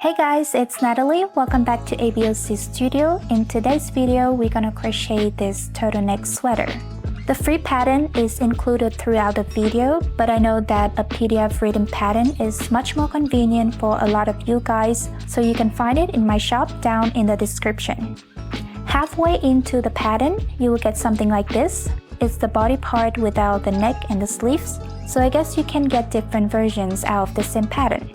Hey guys, it's Natalie. Welcome back to ABoC Studio. In today's video, we're gonna crochet this turtleneck sweater. The free pattern is included throughout the video, but I know that a PDF written pattern is much more convenient for a lot of you guys, so you can find it in my shop down in the description. Halfway into the pattern, you will get something like this. It's the body part without the neck and the sleeves, so I guess you can get different versions out of the same pattern.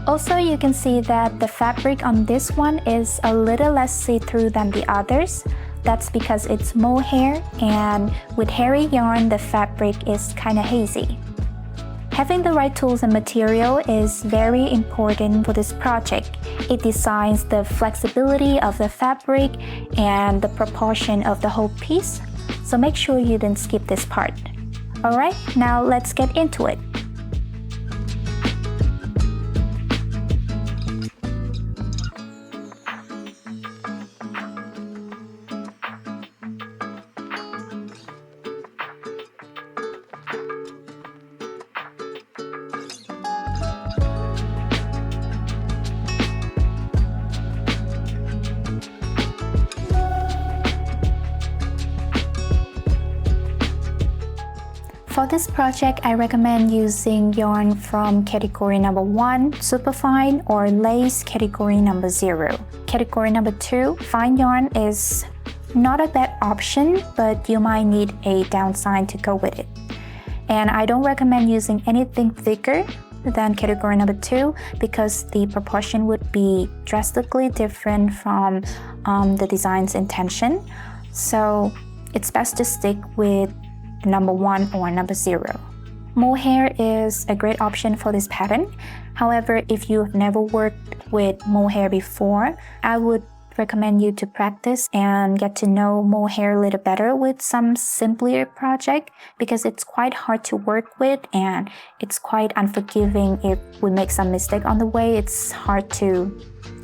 Also, you can see that the fabric on this one is a little less see-through than the others. That's because it's mohair, and with hairy yarn, the fabric is kind of hazy. Having the right tools and material is very important for this project. It decides the flexibility of the fabric and the proportion of the whole piece, so make sure you didn't skip this part. Alright, now let's get into it. For this project, I recommend using yarn from category number 1, superfine, or lace category number 0. Category number 2, fine yarn, is not a bad option, but you might need a downside to go with it. And I don't recommend using anything thicker than category number 2 because the proportion would be drastically different from the design's intention. So it's best to stick with number 1 or number 0. Mohair is a great option for this pattern. However, if you've never worked with mohair before, I would recommend you to practice and get to know mohair a little better with some simpler project because it's quite hard to work with and it's quite unforgiving. If we make some mistake on the way, it's hard to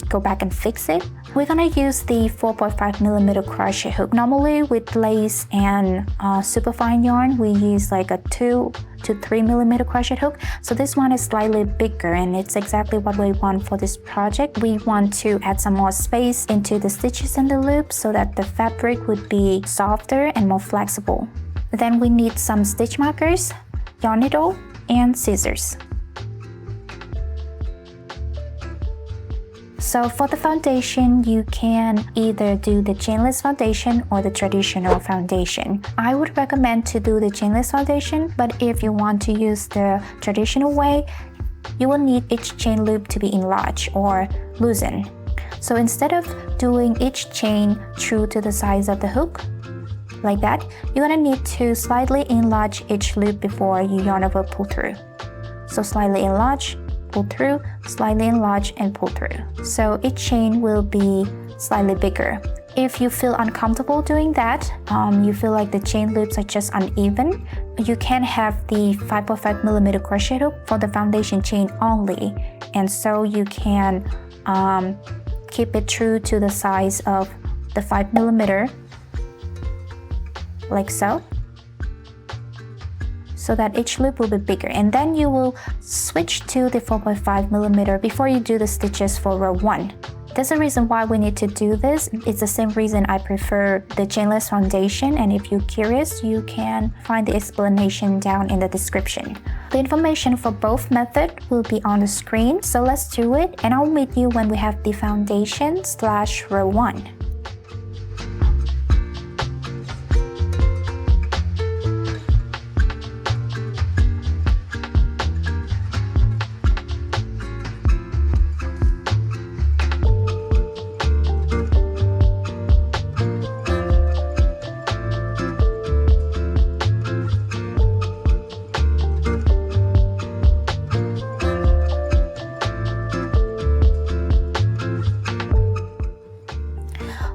go back and fix it. We're gonna use the 4.5mm crochet hook. Normally with lace and superfine yarn, we use like a 2 to 3mm crochet hook. So this one is slightly bigger and it's exactly what we want for this project. We want to add some more space into the stitches and the loops so that the fabric would be softer and more flexible. Then we need some stitch markers, yarn needle, and scissors. So for the foundation, you can either do the chainless foundation or the traditional foundation. I would recommend to do the chainless foundation, but if you want to use the traditional way, you will need each chain loop to be enlarged or loosened. So instead of doing each chain true to the size of the hook, like that, you're gonna need to slightly enlarge each loop before you yarn over pull through. So slightly enlarge, pull through, slightly enlarge, and pull through. So each chain will be slightly bigger. If you feel uncomfortable doing that, you feel like the chain loops are just uneven, you can have the 5.5mm crochet hook for the foundation chain only, and so you can keep it true to the size of the 5mm, like so that each loop will be bigger, and then you will switch to the 4.5mm before you do the stitches for row 1. There's a reason why we need to do this. It's the same reason I prefer the chainless foundation, and if you're curious, you can find the explanation down in the description. The information for both methods will be on the screen, so let's do it, and I'll meet you when we have the foundation / row 1.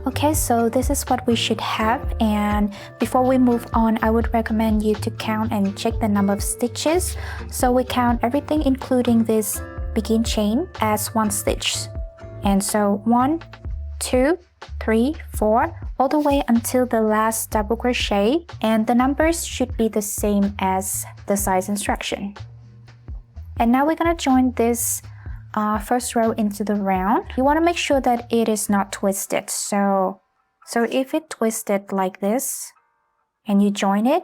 Okay, so this is what we should have, and before we move on, I would recommend you to count and check the number of stitches. So we count everything including this begin chain as 1 stitch. And so 1, 2, 3, 4, all the way until the last double crochet, and the numbers should be the same as the size instruction. And now we're gonna join this first row into the round. You want to make sure that it is not twisted. So if it twisted like this and you join it,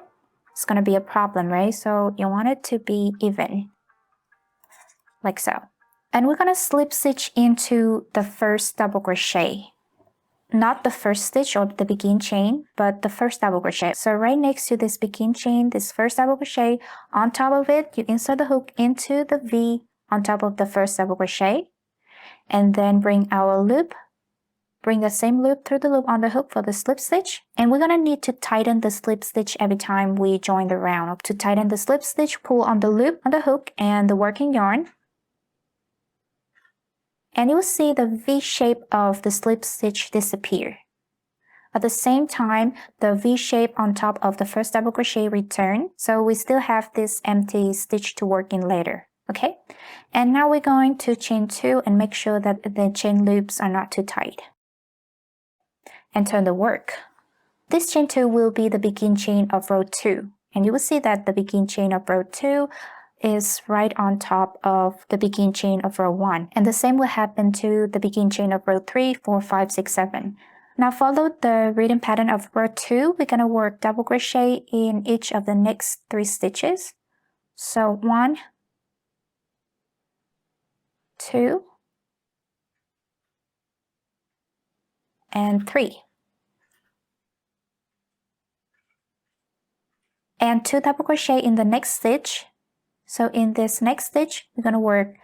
it's going to be a problem, right? So you want it to be even, like so. And we're going to slip stitch into the first double crochet. Not the first stitch or the begin chain, but the first double crochet. So right next to this begin chain, this first double crochet, on top of it, you insert the hook into the V on top of the first double crochet, and then bring our loop, bring the same loop through the loop on the hook for the slip stitch. And we're gonna need to tighten the slip stitch every time we join the round. To tighten the slip stitch, pull on the loop on the hook and the working yarn. And you will see the V shape of the slip stitch disappear. At the same time, the V shape on top of the first double crochet return, so we still have this empty stitch to work in later, okay? And now we're going to chain 2 and make sure that the chain loops are not too tight. And turn the work. This chain 2 will be the begin chain of row 2, and you will see that the begin chain of row 2 is right on top of the begin chain of row 1, and the same will happen to the begin chain of row 3, 4, 5, 6, 7. Now follow the rhythm pattern of row 2. We're going to work double crochet in each of the next 3 stitches. So 1, 2, and 3. And 2 double crochet in the next stitch. So in this next stitch, we're going to work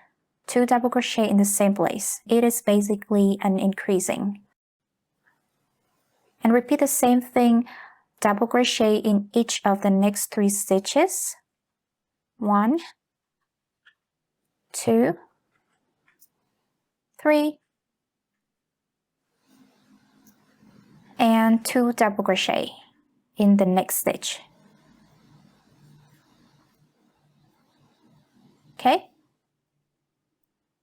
2 double crochet in the same place. It is basically an increasing. And repeat the same thing, double crochet in each of the next 3 stitches. 1, 2, 3, and 2 double crochet in the next stitch. Okay,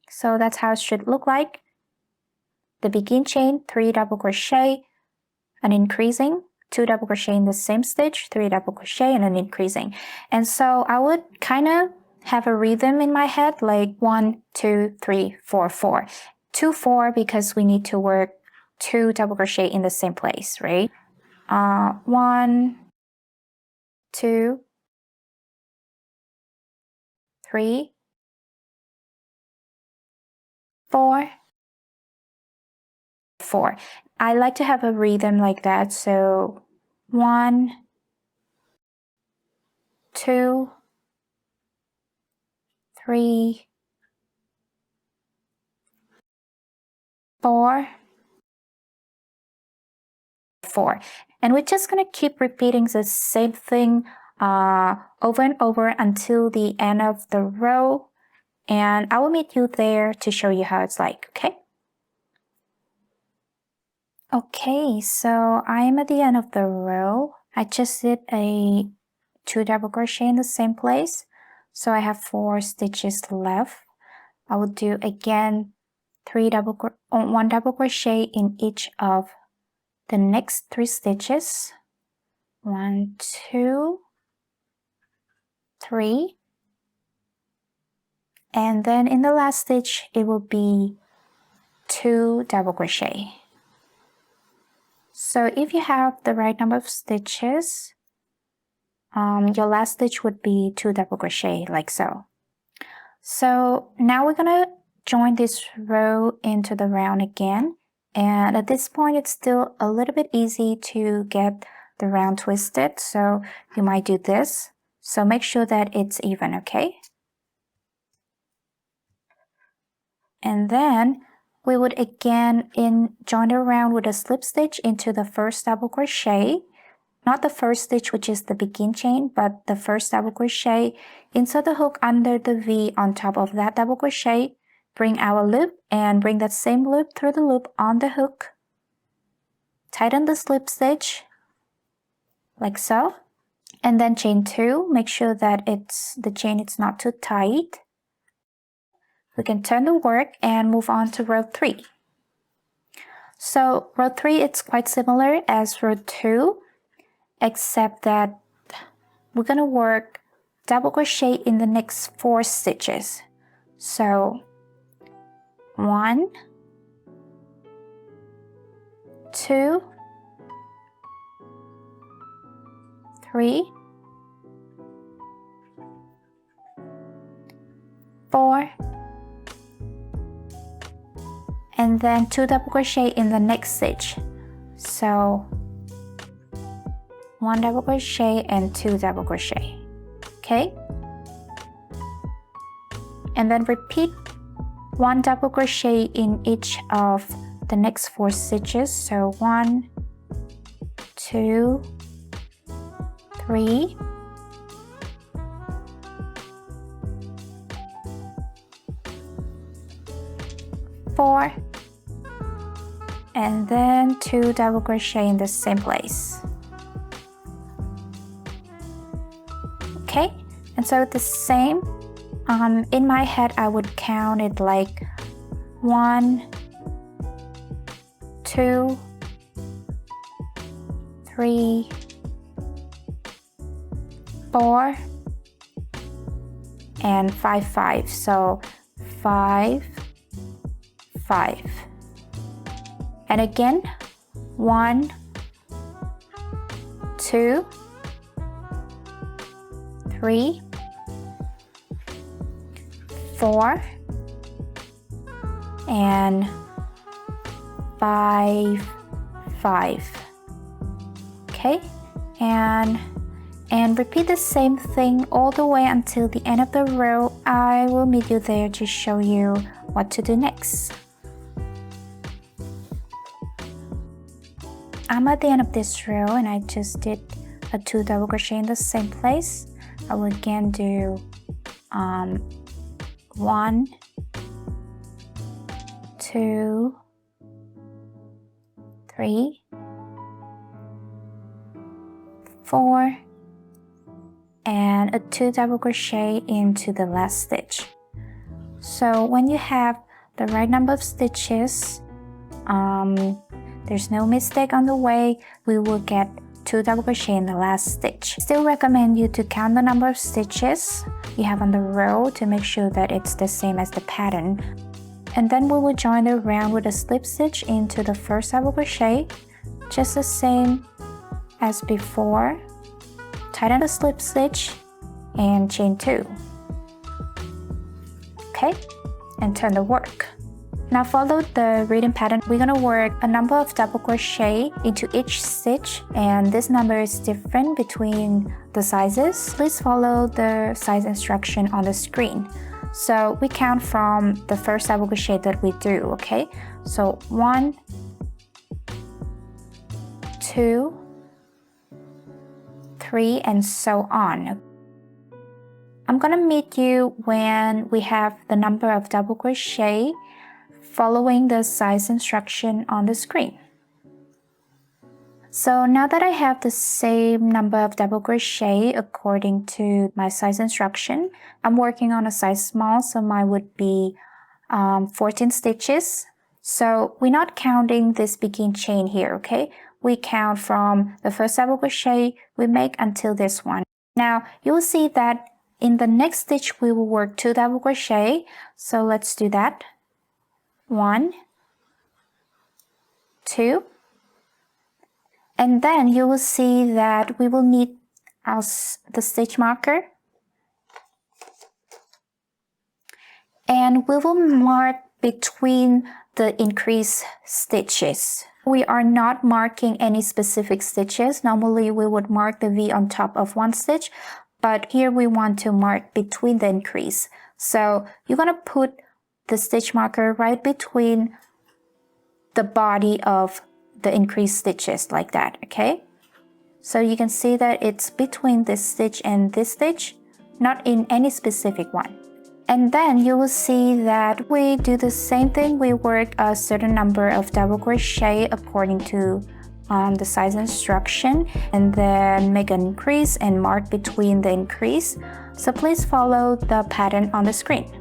so that's how it should look like. The begin chain, 3 double crochet, an increasing, 2 double crochet in the same stitch, 3 double crochet, and an increasing. And so I would kind of have a rhythm in my head, like 1, 2, 3, 4, 4. 2, 4 because we need to work 2 double crochet in the same place, right? 1, 2, 3, 4, 4. I like to have a rhythm like that, so 1, 2, 3, 4, 4. And we're just going to keep repeating the same thing over and over until the end of the row, and I will meet you there to show you how it's like, okay? Okay, so I am at the end of the row. I just did a 2 double crochet in the same place, so I have 4 stitches left. I will do again 1 double crochet in each of the next 3 stitches. 1, 2, 3, and then in the last stitch it will be 2 double crochet. So if you have the right number of stitches, your last stitch would be 2 double crochet, like so. So now we're gonna join this row into the round again, and at this point it's still a little bit easy to get the round twisted, so you might do this. So make sure that it's even, okay? And then we would again join the round with a slip stitch into the first double crochet, not the first stitch, which is the begin chain, but the first double crochet. Insert the hook under the V on top of that double crochet, bring our loop and bring that same loop through the loop on the hook. Tighten the slip stitch like so, and then chain 2. Make sure that the chain is not too tight. We can turn the work and move on to row 3. So row 3, it's quite similar as row 2, except that we're gonna work double crochet in the next 4 stitches. So 1, 2, 3, 4, and then 2 double crochet in the next stitch. So 1 double crochet and 2 double crochet. Okay, and then repeat 1 double crochet in each of the next 4 stitches. So 1, 2, 3, 4, and then 2 double crochet in the same place. Okay, and so the same, in my head I would count it like 1, 2, 3, 4, and 5, 5. So 5, 5. And again, 1, 2, 3, 4, and 5, 5. Okay, and repeat the same thing all the way until the end of the row. I will meet you there to show you what to do next. I'm at the end of this row and I just did a 2 double crochet in the same place. I will again do 1, 2, 3, 4, and a 2 double crochet into the last stitch. So when you have the right number of stitches, there's no mistake on the way, we will get 2 double crochet in the last stitch. Still recommend you to count the number of stitches you have on the row to make sure that it's the same as the pattern. And then we will join the round with a slip stitch into the first double crochet, just the same as before. Tighten the slip stitch and chain 2. Okay, and turn the work. Now follow the reading pattern. We're gonna work a number of double crochet into each stitch, and this number is different between the sizes. Please follow the size instruction on the screen. So we count from the first double crochet that we do, okay? So 1, 2, 3, and so on. I'm gonna meet you when we have the number of double crochet following the size instruction on the screen. So now that I have the same number of double crochet according to my size instruction, I'm working on a size small, so mine would be 14 stitches. So we're not counting this begin chain here, okay? We count from the first double crochet we make until this one. Now you will see that in the next stitch we will work 2 double crochet. So let's do that. 1, 2, and then you will see that we will need the stitch marker, and we will mark between the increased stitches. We are not marking any specific stitches. Normally we would mark the V on top of one stitch, but here we want to mark between the increase. So you're gonna put the stitch marker right between the body of the increased stitches like that, okay? So you can see that it's between this stitch and this stitch, not in any specific one. And then you will see that we do the same thing. We work a certain number of double crochet according to the size instruction, and then make an increase and mark between the increase. So please follow the pattern on the screen.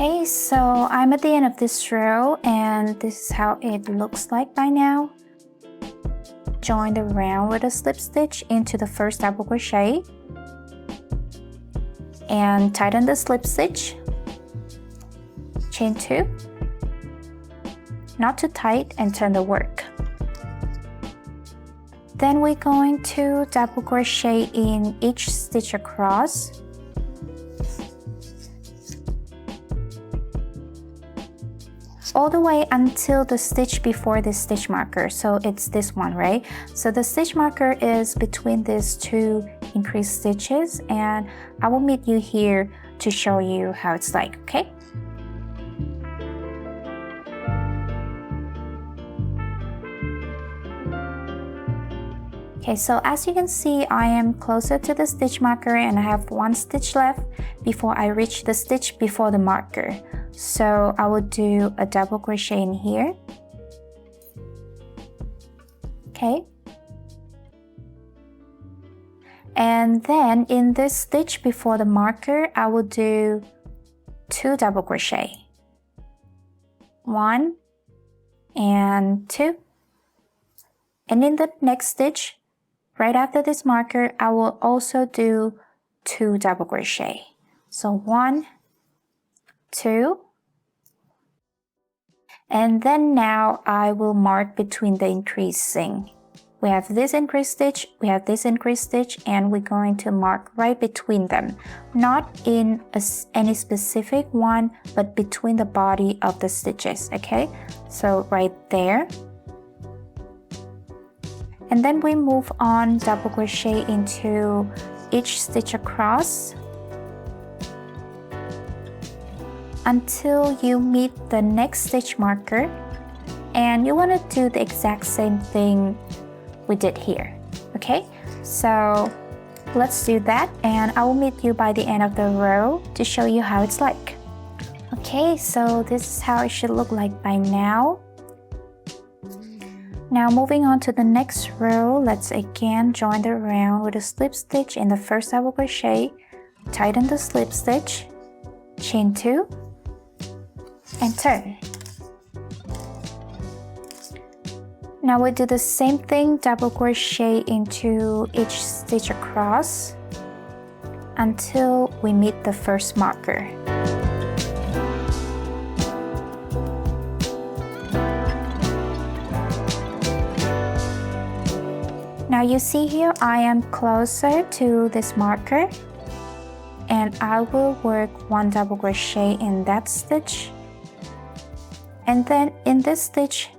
Okay, so I'm at the end of this row and this is how it looks like by now. Join the round with a slip stitch into the first double crochet and tighten the slip stitch, chain 2, not too tight, and turn the work. Then we're going to double crochet in each stitch across. All the way until the stitch before the stitch marker, so it's this one, right? So the stitch marker is between these two increased stitches, and I will meet you here to show you how it's like, okay? Okay, so as you can see, I am closer to the stitch marker and I have one stitch left before I reach the stitch before the marker. So I will do a double crochet in here. Okay. And then in this stitch before the marker, I will do 2 double crochet. 1 and 2. And in the next stitch, right after this marker, I will also do 2 double crochet. So 1, 2. And then now I will mark between the increasing. We have this increased stitch, we have this increased stitch, and we're going to mark right between them. Not in any specific one, but between the body of the stitches, okay? So right there. And then we move on, double crochet into each stitch across until you meet the next stitch marker, and you want to do the exact same thing we did here. Okay, so let's do that, and I will meet you by the end of the row to show you how it's like. Okay, so this is how it should look like by now. Now moving on to the next row, let's again join the round with a slip stitch in the first double crochet, tighten the slip stitch, chain 2, and turn. Now we do the same thing, double crochet into each stitch across until we meet the first marker. Now you see here I am closer to this marker, and I will work 1 double crochet in that stitch, and then in this stitch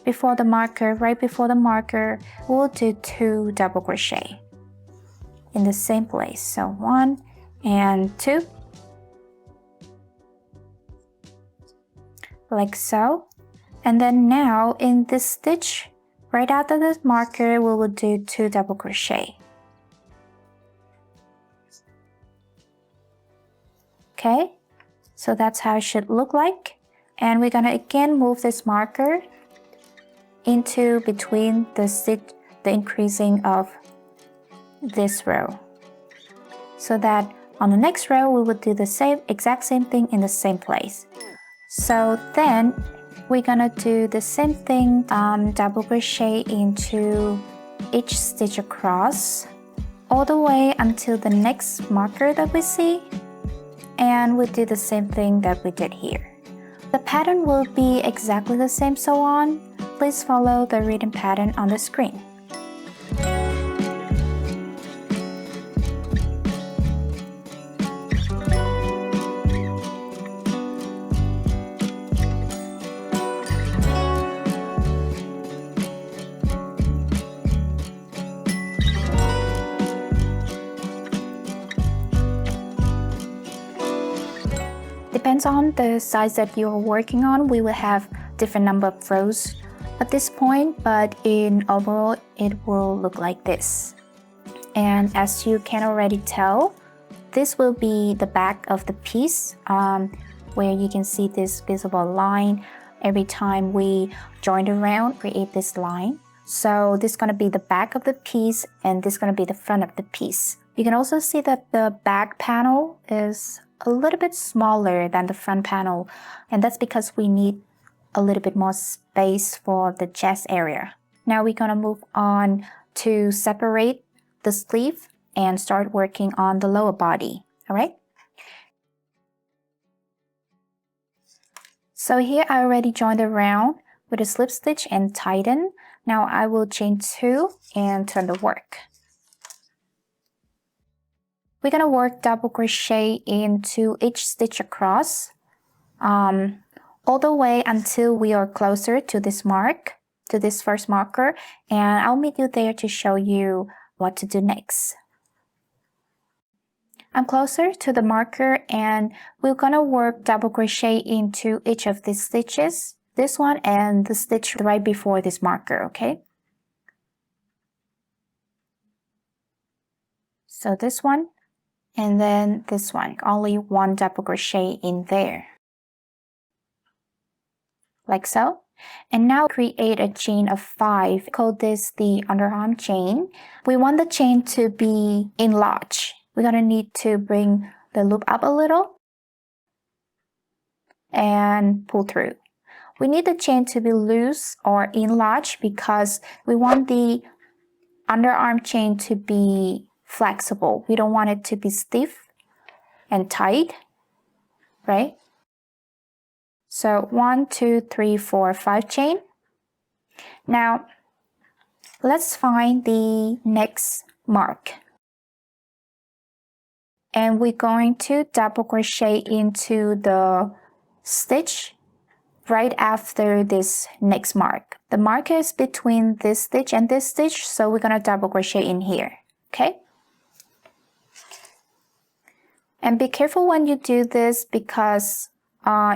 before the marker, right before the marker, we'll do 2 double crochet in the same place. So 1 and 2, like so. And then now in this stitch right after this marker, we will do 2 double crochet. Okay, so that's how it should look like. And we're gonna again move this marker into between the increasing of this row, so that on the next row we would do the exact same thing in the same place. So then we're gonna do the same thing, double crochet into each stitch across all the way until the next marker that we see, and we do the same thing that we did here. The pattern will be exactly the same so on. Please follow the written pattern on the screen. Depends on the size that you're working on. We will have different number of rows at this point, but in overall it will look like this. And as you can already tell, this will be the back of the piece, where you can see this visible line every time we join around, create this line. So this is going to be the back of the piece, and this is going to be the front of the piece. You can also see that the back panel is a little bit smaller than the front panel, and that's because we need a little bit more space for the chest area. Now we're gonna move on to separate the sleeve and start working on the lower body. All right. So here I already joined around with a slip stitch and tighten. Now I will chain 2 and turn the work. We're gonna work double crochet into each stitch across all the way until we are closer to this mark, to this first marker, and I'll meet you there to show you what to do next. I'm closer to the marker and we're gonna work double crochet into each of these stitches, this one and the stitch right before this marker, okay? So this one and then this one, only one double crochet in there, like so. And now create a chain of 5. Call this the underarm chain. We want the chain to be enlarged. We're gonna need to bring the loop up a little and pull through. We need the chain to be loose or enlarged because we want the underarm chain to be flexible. We don't want it to be stiff and tight, right? So 1, 2, 3, 4, 5 chain. Now let's find the next mark. And we're going to double crochet into the stitch right after this next mark. The mark is between this stitch and this stitch, so we're gonna double crochet in here, okay? And be careful when you do this because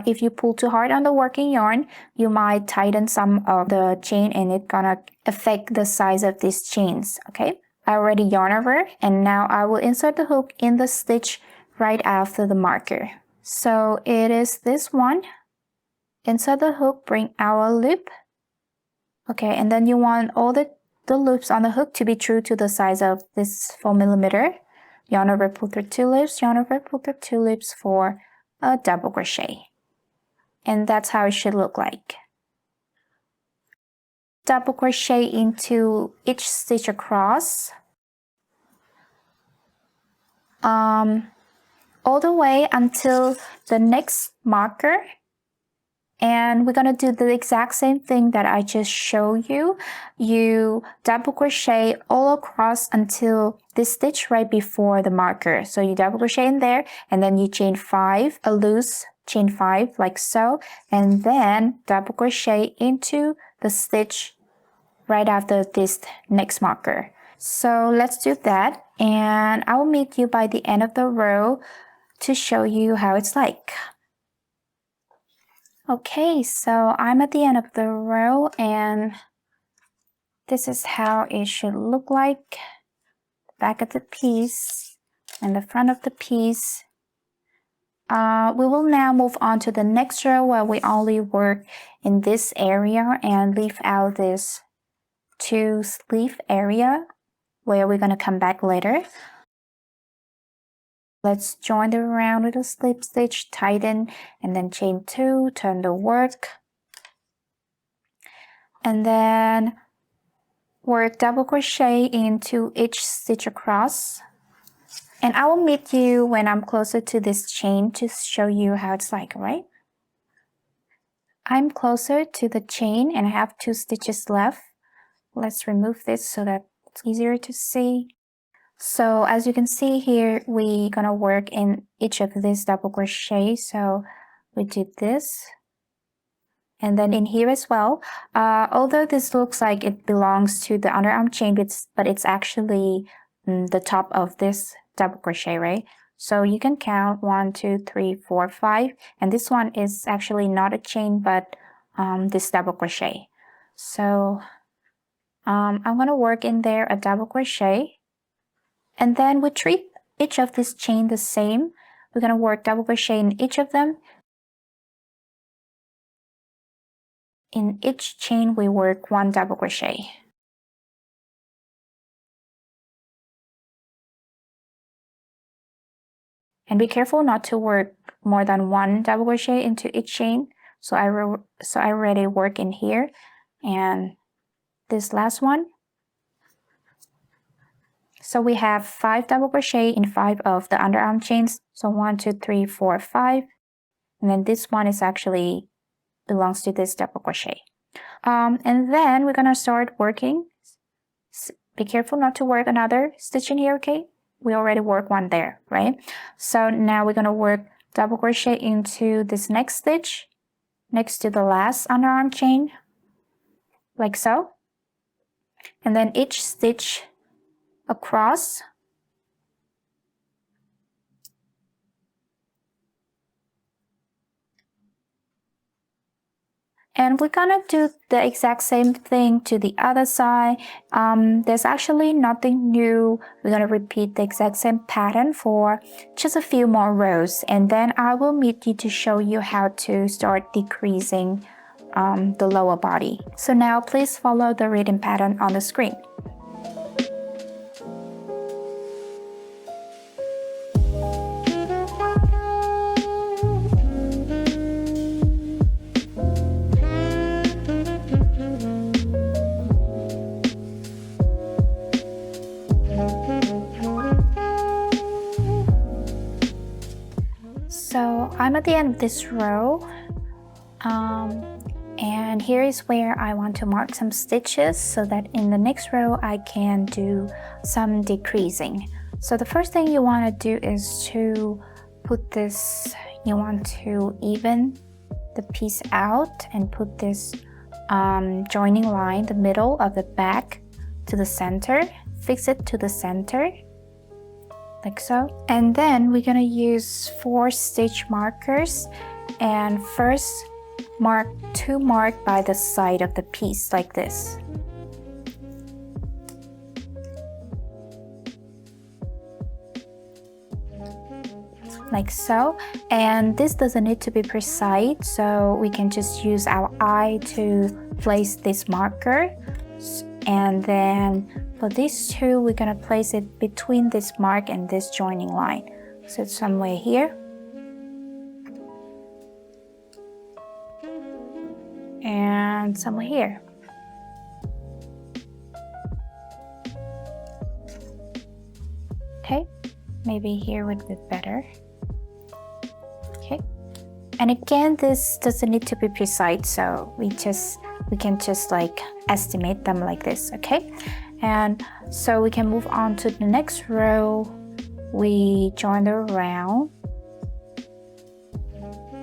if you pull too hard on the working yarn, you might tighten some of the chain and it's gonna affect the size of these chains, okay? I already yarn over and now I will insert the hook in the stitch right after the marker. So it is this one. Insert the hook, bring our loop. Okay, and then you want all the loops on the hook to be true to the size of this 4mm. Yarn over, pull through 2 loops, yarn over, pull through 2 loops for a double crochet. And that's how it should look like. Double crochet into each stitch across all the way until the next marker, and we're gonna do the exact same thing that I just showed you. You double crochet all across until this stitch right before the marker. So you double crochet in there and then you chain 5, a loose chain 5 like so, and then double crochet into the stitch right after this next marker. So let's do that, and I will meet you by the end of the row to show you how it's like. Okay, so I'm at the end of the row and this is how it should look like. The back of the piece and the front of the piece. We will now move on to the next row where we only work in this area and leave out this 2 sleeve area where we're going to come back later. Let's join the round with a slip stitch, tighten, and then chain 2, turn the work, and then work double crochet into each stitch across. And I will meet you when I'm closer to this chain to show you how it's like, right? I'm closer to the chain and I have 2 stitches left. Let's remove this so that it's easier to see. So as you can see here, we're gonna work in each of these double crochet. So we did this and then in here as well. Although this looks like it belongs to the underarm chain, but it's actually the top of this double crochet, right? So you can count 1, 2, 3, 4, 5, and this one is actually not a chain but this double crochet. So I'm gonna work in there a double crochet. And then we treat each of this chain the same. We're going to work double crochet in each of them. In each chain, we work 1 double crochet. And be careful not to work more than one double crochet into each chain. So I already work in here, and this last one. So we have 5 double crochet in 5 of the underarm chains. So 1, 2, 3, 4, 5. And then this one is actually belongs to this double crochet. And then we're gonna start working. Be careful not to work another stitch in here, okay? We already worked one there, right? So now we're gonna work double crochet into this next stitch next to the last underarm chain, like so. And then each stitch across. And we're gonna do the exact same thing to the other side. There's actually nothing new. We're gonna repeat the exact same pattern for just a few more rows, and then I will meet you to show you how to start decreasing the lower body. So now please follow the reading pattern on the screen. So I'm at the end of this row, and here is where I want to mark some stitches so that in the next row I can do some decreasing. So the first thing you want to do is to put this, you want to even the piece out and put this joining line, the middle of the back to the center, fix it to the center, like so. And then we're gonna use 4 stitch markers, and first mark 2 mark by the side of the piece like this. Like so. And this doesn't need to be precise, so we can just use our eye to place this marker. And then for these 2, we're gonna place it between this mark and this joining line. So it's somewhere here. And somewhere here. Okay, maybe here would be better. Okay, and again, this doesn't need to be precise, so we can just like estimate them like this, okay? And so we can move on to the next row. We join around,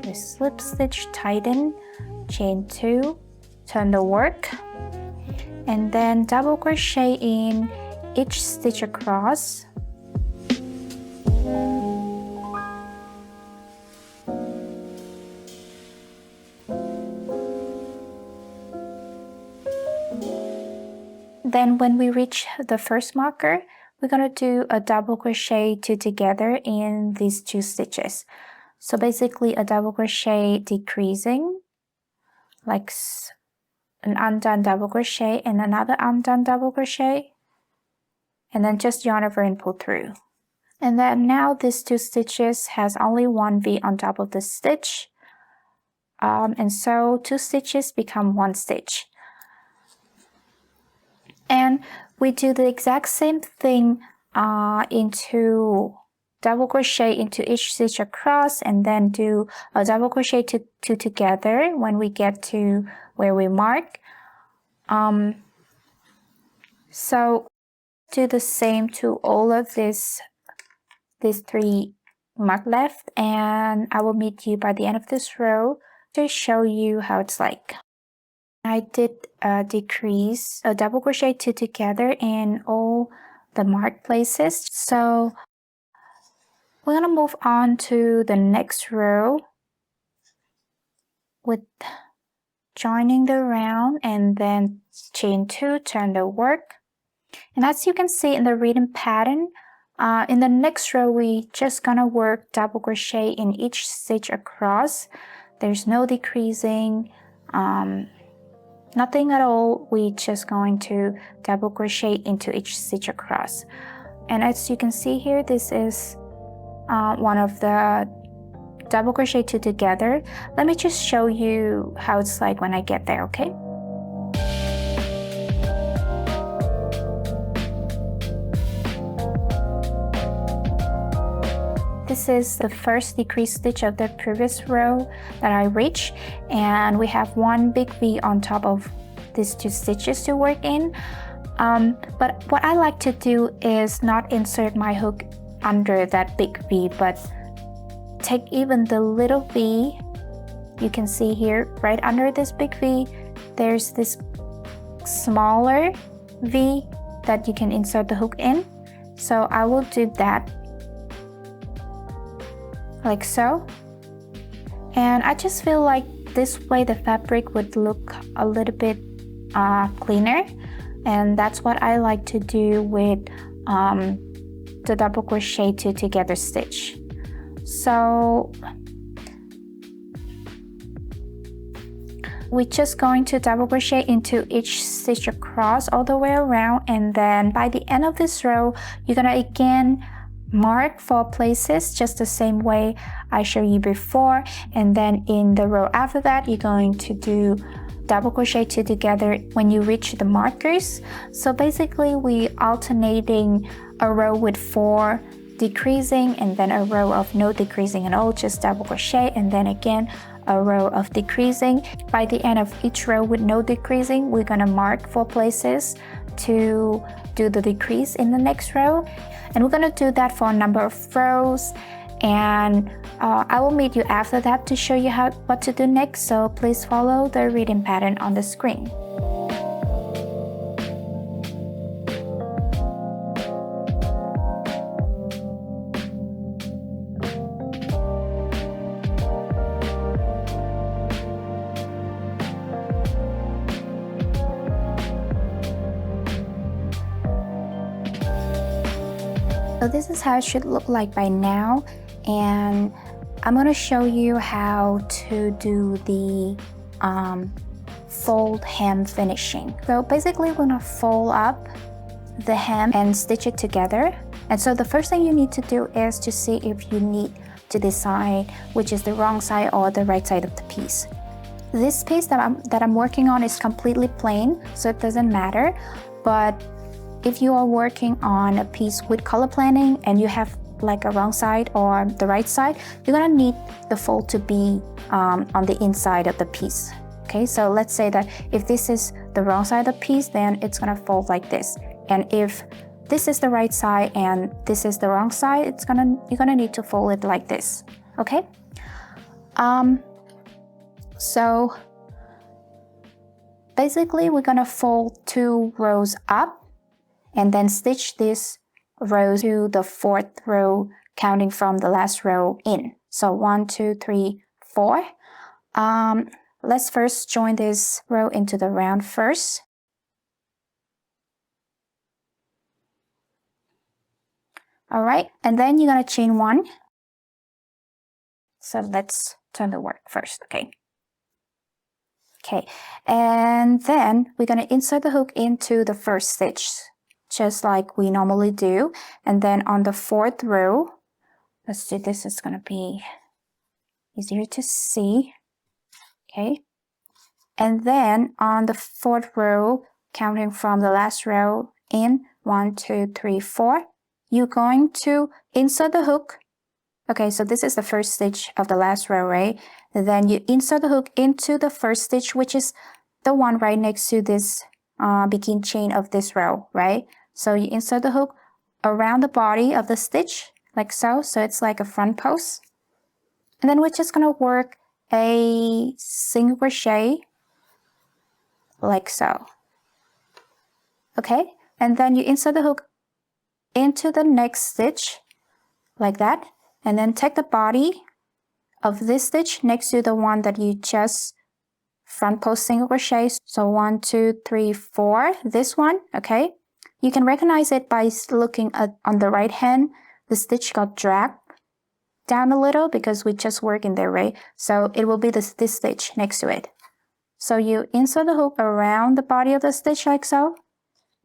we slip stitch, tighten, chain 2, turn the work, and then double crochet in each stitch across. Then when we reach the first marker, we're gonna do a double crochet 2 together in these 2 stitches. So basically a double crochet decreasing, like an undone double crochet and another undone double crochet, and then just yarn over and pull through. And then now these 2 stitches has only 1 V on top of the stitch, and so 2 stitches become 1 stitch. And we do the exact same thing into double crochet into each stitch across, and then do a double crochet 2 together when we get to where we mark. So do the same to all of these 3 mark left, and I will meet you by the end of this row to show you how it's like. I did decrease a double crochet 2 together in all the marked places. So we're gonna move on to the next row with joining the round and then chain 2, turn the work. And as you can see in the reading pattern, in the next row we just gonna work double crochet in each stitch across. There's no decreasing, nothing at all. We just going to double crochet into each stitch across. And as you can see here, this is one of the double crochet two together. Let me just show you how it's like when I get there, okay? This is the first decrease stitch of the previous row that I reached, and we have one big V on top of these two stitches to work in. But what I like to do is not insert my hook under that big V, but take even the little V. You can see here, right under this big V, there's this smaller V that you can insert the hook in. So I will do that like so, and I just feel like this way the fabric would look a little bit cleaner, and that's what I like to do with the double crochet two together stitch. So we're just going to double crochet into each stitch across all the way around, and then by the end of this row you're gonna again mark 4 places just the same way I showed you before, and then in the row after that you're going to do double crochet two together when you reach the markers. So basically we alternating a row with 4 decreasing and then a row of no decreasing at all, just double crochet, and then again a row of decreasing. By the end of each row with no decreasing, we're gonna mark 4 places to do the decrease in the next row, and we're gonna do that for a number of rows, and I will meet you after that to show you what to do next, so please follow the reading pattern on the screen. So this is how it should look like by now, and I'm going to show you how to do the fold hem finishing. So basically we're going to fold up the hem and stitch it together. And so the first thing you need to do is to see if you need to decide which is the wrong side or the right side of the piece. This piece that I'm working on is completely plain, so it doesn't matter, but if you are working on a piece with color planning and you have like a wrong side or the right side, you're gonna need the fold to be on the inside of the piece. Okay, so let's say that if this is the wrong side of the piece, then it's gonna fold like this. And if this is the right side and this is the wrong side, you're gonna need to fold it like this. Okay. So basically we're gonna fold 2 rows up and then stitch this row to the 4th row, counting from the last row in. So 1, 2, 3, 4. Let's first join this row into the round first. All right, and then you're gonna chain 1. So let's turn the work first, okay? Okay, and then we're gonna insert the hook into the first stitch, just like we normally do. And then on the 4th row, let's do this, it's gonna be easier to see. Okay, and then on the 4th row, counting from the last row in, 1, 2, 3, 4, you're going to insert the hook. Okay, so this is the first stitch of the last row, right? And then you insert the hook into the first stitch, which is the one right next to this begin chain of this row, right? So you insert the hook around the body of the stitch, like so. So it's like a front post. And then we're just gonna work a single crochet, like so. Okay, and then you insert the hook into the next stitch, like that. And then take the body of this stitch next to the one that you just front post single crochet. So 1, 2, 3, 4, this one, okay? You can recognize it by looking on the right hand, the stitch got dragged down a little because we just work in there, right? So it will be this stitch next to it. So you insert the hook around the body of the stitch like so,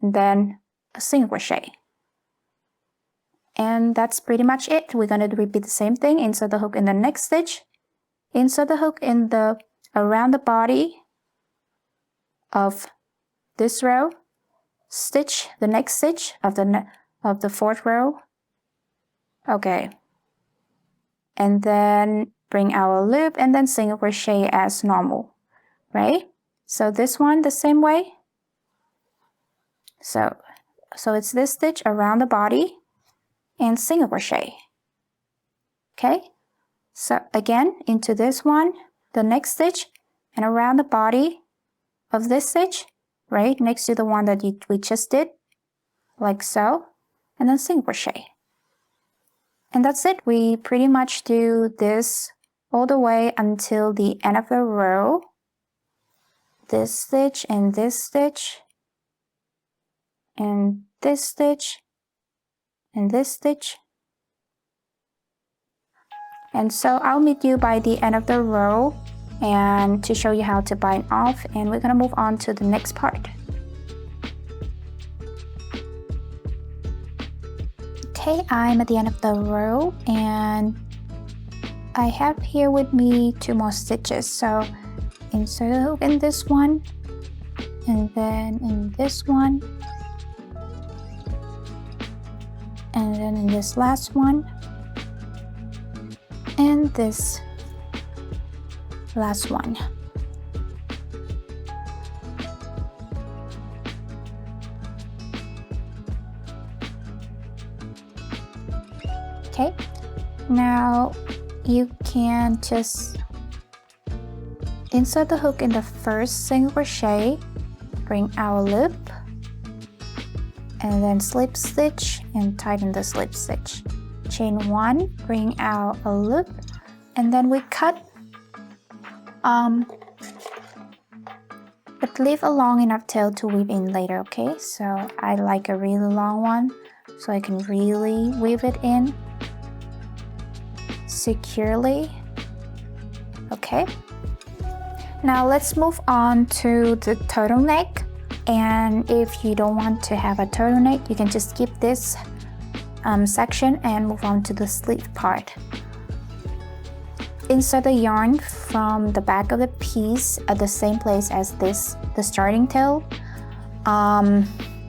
and then a single crochet. And that's pretty much it. We're going to repeat the same thing. Insert the hook in the next stitch, insert the hook in the around the body of this row, stitch the next stitch of the fourth row. Okay, and then bring our loop and then single crochet as normal, right? So this one the same way. So it's this stitch around the body and single crochet. Okay, so again into this one, the next stitch, and around the body of this stitch, right next to the one that we just did, like so, and then single crochet. And that's it. We pretty much do this all the way until the end of the row. This stitch and this stitch and this stitch and this stitch. And so I'll meet you by the end of the row and to show you how to bind off, and we're gonna move on to the next part. Okay, I'm at the end of the row and I have here with me 2 more stitches. So insert the hook in this one and then in this one and then in this last one and this last one. Okay, now you can just insert the hook in the first single crochet, bring our loop, and then slip stitch and tighten the slip stitch. Chain 1, bring out a loop, and then we cut, but leave a long enough tail to weave in later, okay? So I like a really long one, so I can really weave it in securely. Okay, now let's move on to the turtleneck. And if you don't want to have a turtleneck, you can just skip this section and move on to the sleeve part. Insert the yarn from the back of the piece at the same place as the starting tail.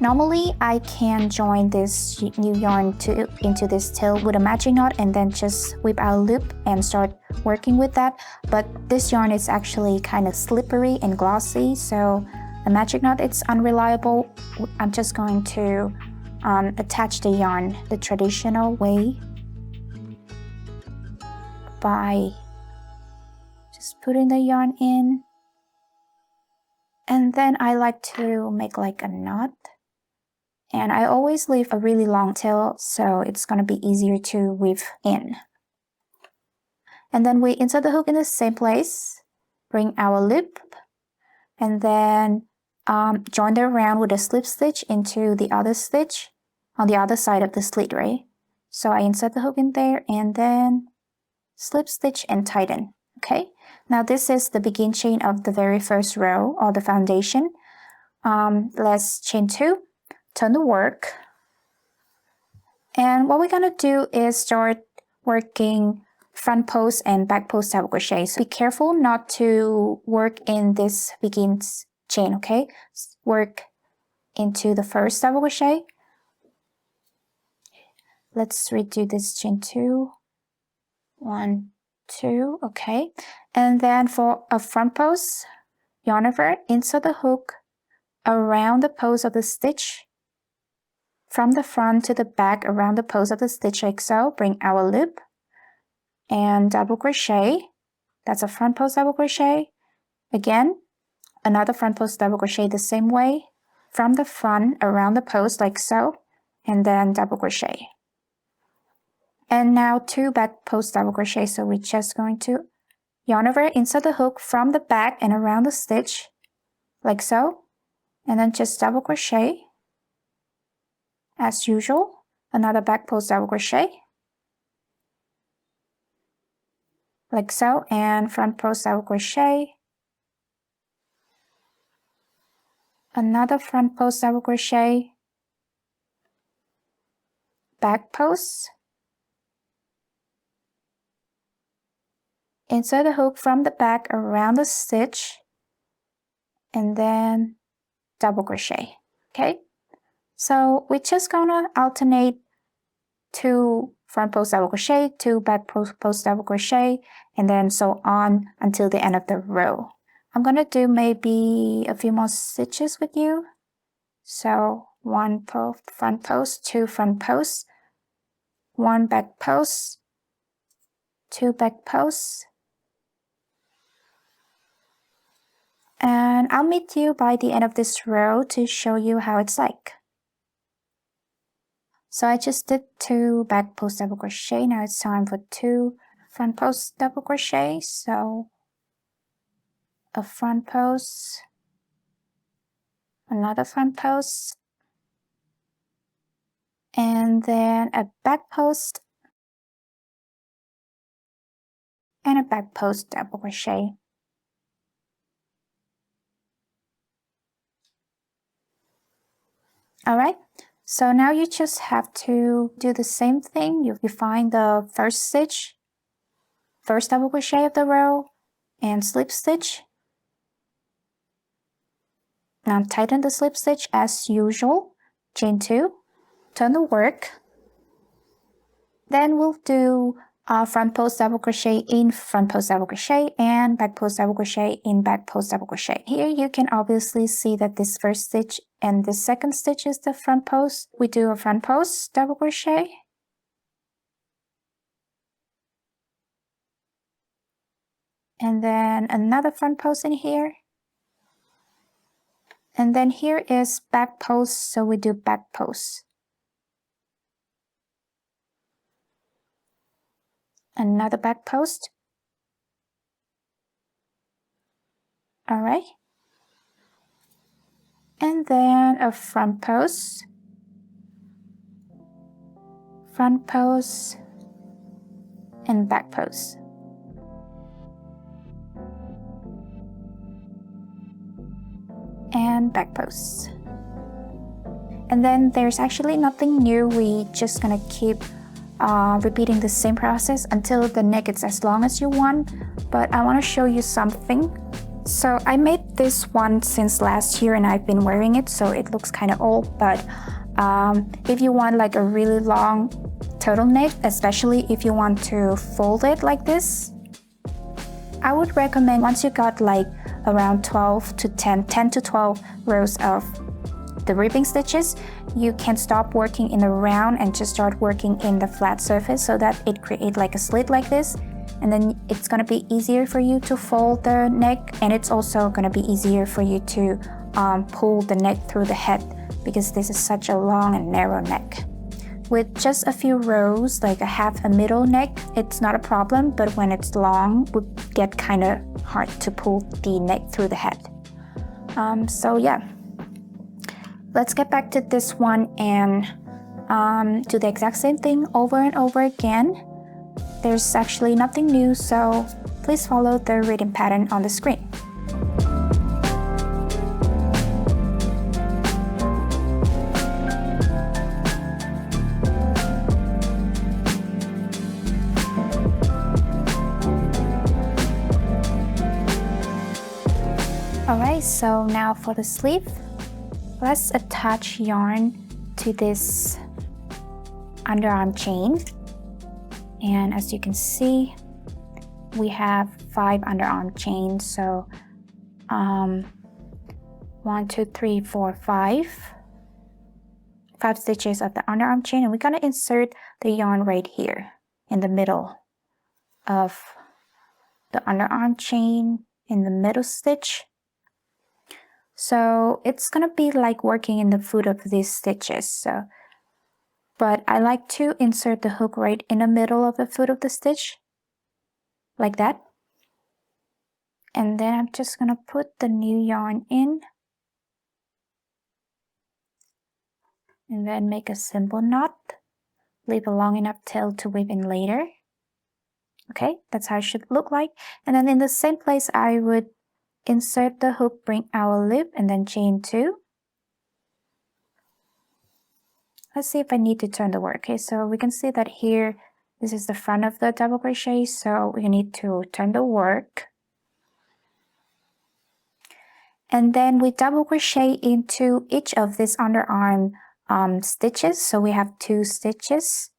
Normally I can join this new yarn into this tail with a matching knot and then just whip out a loop and start working with that, but this yarn is actually kind of slippery and glossy, so the magic knot, it's unreliable. I'm just going to attach the yarn the traditional way by just putting the yarn in, and then I like to make like a knot, and I always leave a really long tail so it's going to be easier to weave in. And then we insert the hook in the same place, bring our loop, and then join the round with a slip stitch into the other stitch on the other side of the slit, right? So I insert the hook in there and then slip stitch and tighten. Okay, now this is the begin chain of the very first row or the foundation. Let's chain 2, turn the work, and what we're gonna do is start working front post and back post double crochet. So be careful not to work in this begin chain, okay? Work into the first double crochet. Let's redo this chain 2, 1, 2, okay? And then for a front post, yarn over, insert the hook around the post of the stitch, from the front to the back around the post of the stitch like so, bring our loop and double crochet. That's a front post double crochet. Again, another front post double crochet the same way, from the front around the post like so, and then double crochet. And now 2 back post double crochet, so we're just going to yarn over, insert the hook from the back and around the stitch like so, and then just double crochet as usual. Another back post double crochet like so, and front post double crochet, another front post double crochet, back post, insert the hook from the back around the stitch, and then double crochet. Okay, so we're just gonna alternate 2 front post double crochet, 2 back post double crochet, and then so on until the end of the row. I'm gonna do maybe a few more stitches with you. So 1 front post, 2 front posts, 1 back post, 2 back posts, and I'll meet you by the end of this row to show you how it's like. So I just did 2 back post double crochet. Now it's time for 2 front post double crochet. So a front post, another front post, and then a back post, and a back post double crochet. All right, so now you just have to do the same thing. You find the first stitch, first double crochet of the row, and slip stitch. Now tighten the slip stitch as usual, chain 2, turn the work. Then we'll do front post double crochet in front post double crochet and back post double crochet in back post double crochet. Here you can obviously see that this first stitch and this second stitch is the front post. We do a front post double crochet, and then another front post in here, and then here is back post, so we do back post, another back post. All right, and then a front post, and back post. And back posts. And then there's actually nothing new. We just gonna keep repeating the same process until the neck is as long as you want. But I want to show you something. So I made this one since last year and I've been wearing it, so it looks kind of old. But if you want like a really long turtleneck, especially if you want to fold it like this, I would recommend once you got like around 10 to 12 rows of the ribbing stitches, you can stop working in the round and just start working in the flat surface so that it creates like a slit like this, and then it's going to be easier for you to fold the neck, and it's also going to be easier for you to pull the neck through the head because this is such a long and narrow neck. With just a few rows, like a middle neck, it's not a problem, but when it's long, it would get kind of hard to pull the neck through the head. So yeah, let's get back to this one and do the exact same thing over and over again. There's actually nothing new, so please follow the written pattern on the screen. Alright, so now for the sleeve, let's attach yarn to this underarm chain. And as you can see, we have 5 underarm chains. So 1, 2, 3, 4, 5 stitches of the underarm chain, and we're going to insert the yarn right here in the middle of the underarm chain in the middle stitch. So it's gonna be like working in the foot of these stitches. But I like to insert the hook right in the middle of the foot of the stitch, like that. And then I'm just gonna put the new yarn in, and then make a simple knot. Leave a long enough tail to weave in later. Okay, that's how it should look like. And then in the same place, I would insert the hook, bring our loop, and then chain 2. let's see if I need to turn the work. Okay, so we can see that here, this is the front of the double crochet, so we need to turn the work. And then we double crochet into each of these underarm stitches. So we have 2 stitches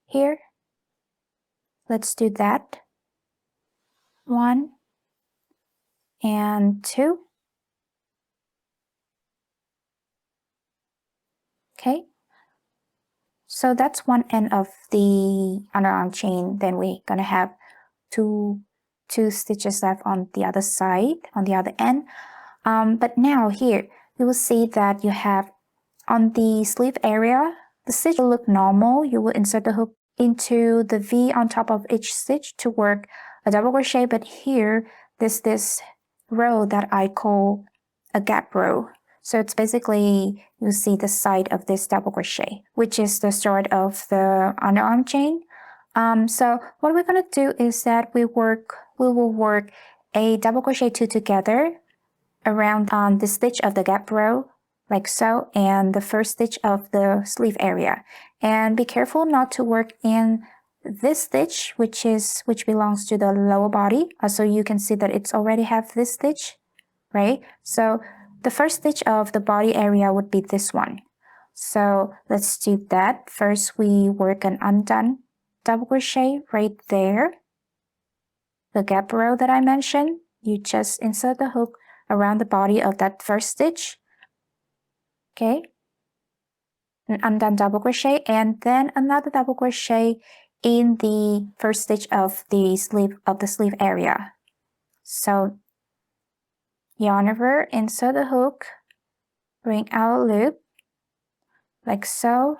here. Let's do that. 1 and 2. Okay. So that's one end of the underarm chain. Then we're gonna have two stitches left on the other side, on the other end. But now here, you will see that you have on the sleeve area, the stitch will look normal. You will insert the hook into the V on top of each stitch to work a double crochet, but here, there's this row that I call a gap row. So it's basically, you see the side of this double crochet, which is the start of the underarm chain. So what we're gonna do is that we will work a double crochet 2 together around the stitch of the gap row, like so, and the first stitch of the sleeve area. And be careful not to work in this stitch, which belongs to the lower body. So you can see that it's already have this stitch, right? So the first stitch of the body area would be this one. So let's do that. First, we work an undone double crochet right there. The gap row that I mentioned, you just insert the hook around the body of that first stitch. Okay, an undone double crochet, and then another double crochet in the first stitch of the sleeve area. So yarn over, insert the hook, bring out a loop like so,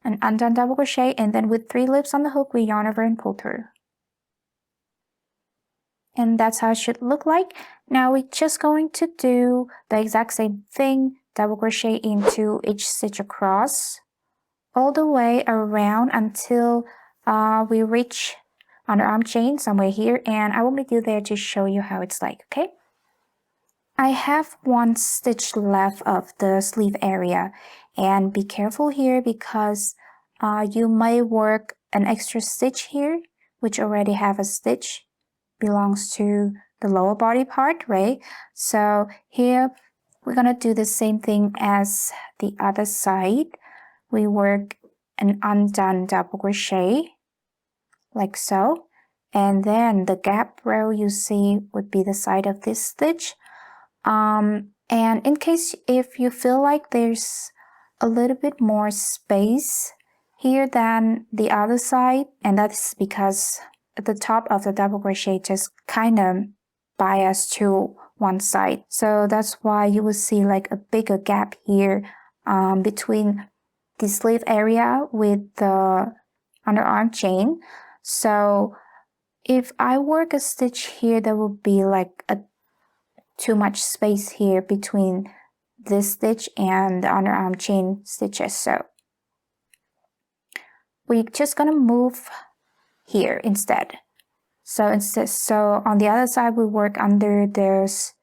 an undone double crochet, and then with 3 loops on the hook, we yarn over and pull through. And that's how it should look like. Now we're just going to do the exact same thing, double crochet into each stitch across all the way around until we reach underarm chain somewhere here, and I will meet you there to show you how it's like. Okay, I have 1 stitch left of the sleeve area, and be careful here because you may work an extra stitch here, which already have a stitch, belongs to the lower body part, right? So here we're gonna do the same thing as the other side. We work an undone double crochet like so, and then the gap row you see would be the side of this stitch. And in case if you feel like there's a little bit more space here than the other side, and that's because the top of the double crochet just kind of bias to one side. So that's why you will see like a bigger gap here between the sleeve area with the underarm chain. So if I work a stitch here, there will be like too much space here between this stitch and the underarm chain stitches. So we're just gonna move here instead. So on the other side we work under this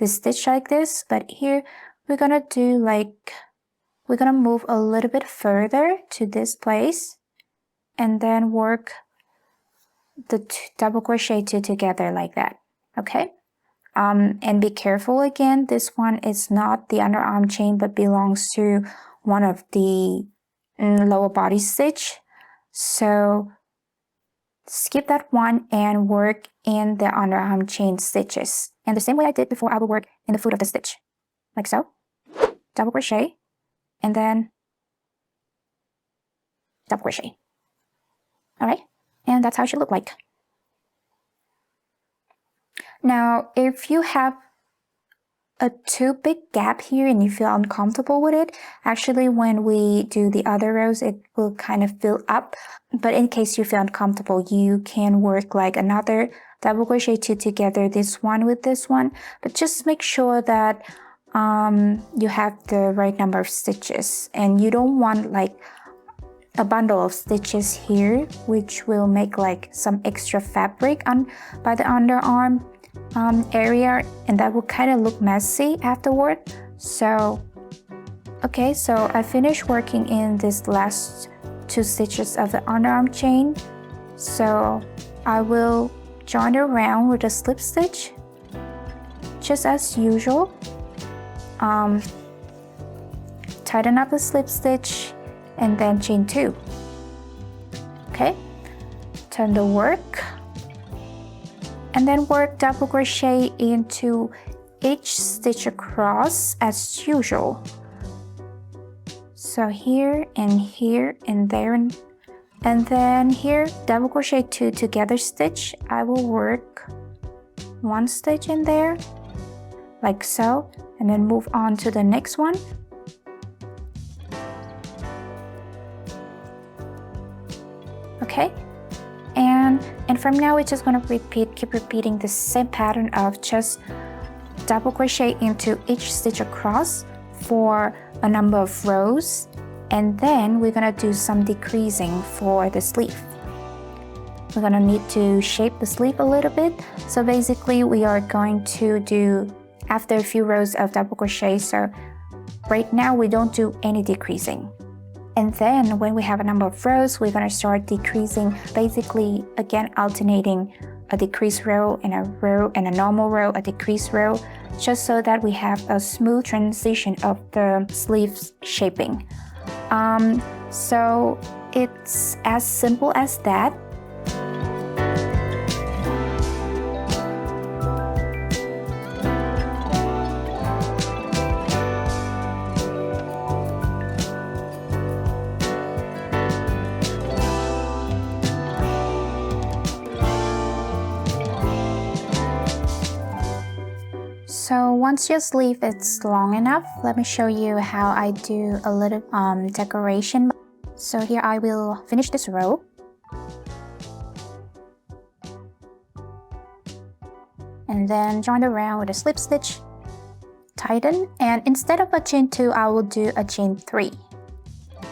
stitch like this, but here we're gonna do like, we're gonna move a little bit further to this place and then work the double crochet 2 together like that. Okay, and be careful again, this one is not the underarm chain but belongs to one of the lower body stitch. So skip that one and work in the underarm chain stitches. And the same way I did before, I will work in the foot of the stitch, like so. Double crochet, and then double crochet. Alright, and that's how it should look like. Now, if you have a too big gap here and you feel uncomfortable with it, actually when we do the other rows it will kind of fill up, but in case you feel uncomfortable you can work like another double crochet 2 together, this one with this one, but just make sure that you have the right number of stitches and you don't want like a bundle of stitches here which will make like some extra fabric by the underarm area, and that will kind of look messy afterward. So Okay, so I finished working in this last 2 stitches of the underarm chain. So I will join around with a slip stitch, just as usual. Tighten up the slip stitch and then chain 2. Okay, turn the work and then work double crochet into each stitch across as usual. So here and there, and then here double crochet 2 together stitch. I will work 1 stitch in there like so, and then move on to the next one. Okay, and from now we're just going to keep repeating the same pattern of just double crochet into each stitch across for a number of rows, and then we're going to do some decreasing for the sleeve. We're going to need to shape the sleeve a little bit. So basically we are going to do after a few rows of double crochet. So right now we don't do any decreasing. And then when we have a number of rows, we're going to start decreasing, basically again alternating a decrease row and a normal row, a decrease row, just so that we have a smooth transition of the sleeves shaping. So it's as simple as that. So once your sleeve is long enough, let me show you how I do a little decoration. So here I will finish this row. And then join around with a slip stitch, tighten, and instead of a chain 2, I will do a chain 3.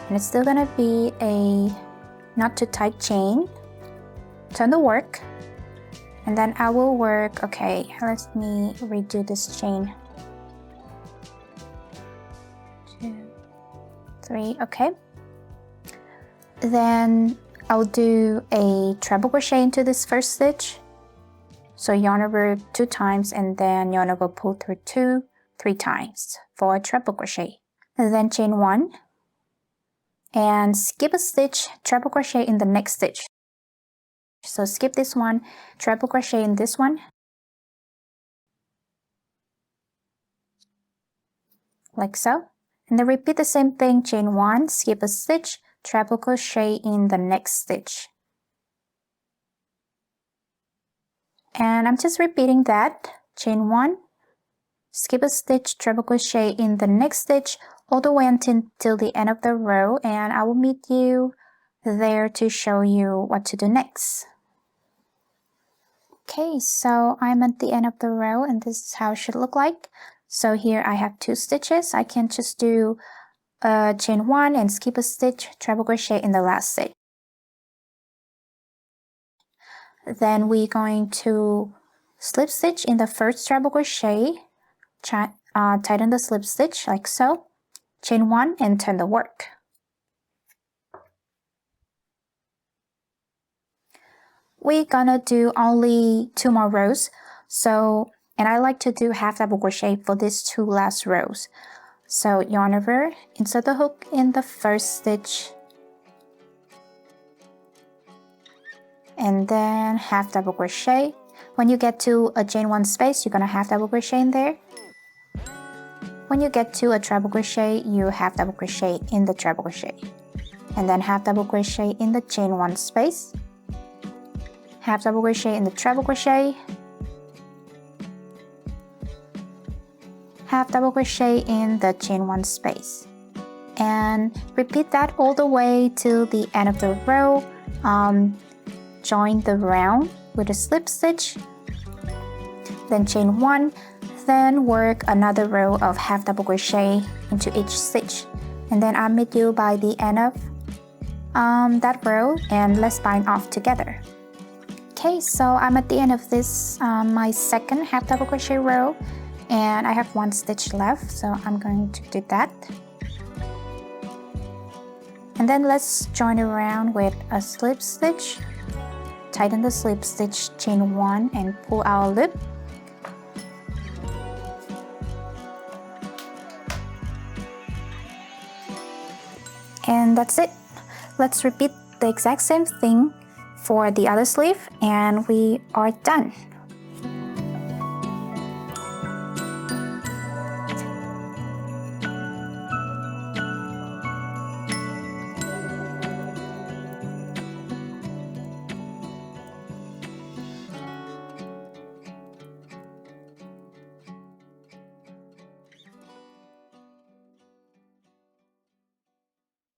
And it's still gonna be a not too tight chain. Turn the work. And then I will work, okay, let me redo this chain. 2, 3, okay. Then I'll do a treble crochet into this first stitch. So yarn over 2 times and then yarn over pull through 2, 3 times for a treble crochet. And then chain 1 and skip a stitch, treble crochet in the next stitch. So skip this one, treble crochet in this one, like so. And then repeat the same thing, chain 1, skip a stitch, treble crochet in the next stitch. And I'm just repeating that, chain 1, skip a stitch, treble crochet in the next stitch all the way until the end of the row, and I will meet you there to show you what to do next. Okay, so I'm at the end of the row and this is how it should look like. So here I have 2 stitches. I can just do chain 1 and skip a stitch, treble crochet in the last stitch. Then we're going to slip stitch in the first treble crochet, tighten the slip stitch like so, chain 1 and turn the work. We're gonna do only 2 more rows, so, and I like to do half double crochet for these 2 last rows. So yarn over, insert the hook in the first stitch, and then half double crochet. When you get to a chain 1 space, you're gonna half double crochet in there. When you get to a treble crochet, you half double crochet in the treble crochet, and then half double crochet in the chain 1 space, half double crochet in the treble crochet, half double crochet in the chain 1 space, and repeat that all the way till the end of the row. Join the round with a slip stitch, then chain 1, then work another row of half double crochet into each stitch, and then I'll meet you by the end of that row, and let's bind off together. Okay, so I'm at the end of this, my second half double crochet row, and I have 1 stitch left, so I'm going to do that. And then let's join around with a slip stitch. Tighten the slip stitch, chain 1 and pull our loop. And that's it. Let's repeat the exact same thing for the other sleeve and we are done.